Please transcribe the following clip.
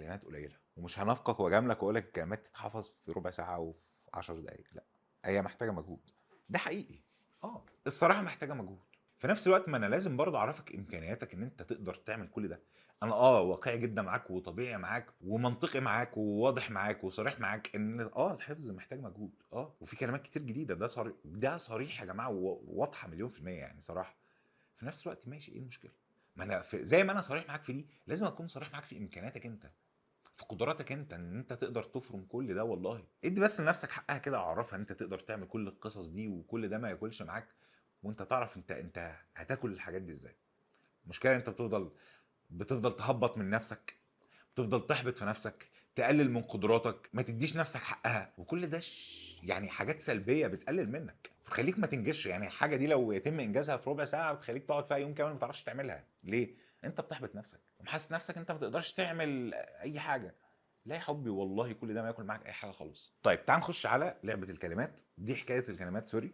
كلمات قليله، ومش هنفقك واجاملك واقول لك الكلمات تتحفظ في ربع ساعه وفي 10 دقائق، لا، هي محتاجه مجهود. ده حقيقي. الصراحه محتاجه مجهود. في نفس الوقت ما انا لازم برضه اعرفك امكانياتك ان انت تقدر تعمل كل ده. انا واقعي جدا معاك وطبيعي معاك ومنطقي معاك وواضح معاك وصريح معاك ان الحفظ محتاج مجهود، وفي كلمات كتير جديده، ده صريح، ده صريح يا جماعه وواضحه مليون في الميه يعني صراحه. في نفس الوقت ماشي، ايه المشكله؟ ما انا زي ما انا صريح معاك في دي، لازم اكون صريح معاك في امكانياتك انت، في قدراتك انت، ان انت تقدر تفرم كل ده. والله ادي بس لنفسك حقها كده، اعرفها ان انت تقدر تعمل كل القصص دي وكل ده ما ياكلش معاك، وانت تعرف انت هتاكل الحاجات دي ازاي. المشكله انت بتفضل تهبط من نفسك، بتفضل تحبط في نفسك، تقلل من قدراتك، ما تديش نفسك حقها، وكل ده يعني حاجات سلبيه بتقلل منك، بتخليك ما تنجزش. يعني الحاجه دي لو يتم انجازها في ربع ساعه بتخليك تقعد فيها يوم كامل ما تعرفش تعملها. ليه؟ انت بتحبط نفسك ومحسس نفسك انت ما تقدرش تعمل اي حاجه. لا يا حبي، والله كل ده ما ياكل معاك اي حاجه خالص. طيب تعال نخش على لعبه الكلمات دي، حكايه الكلمات سوري.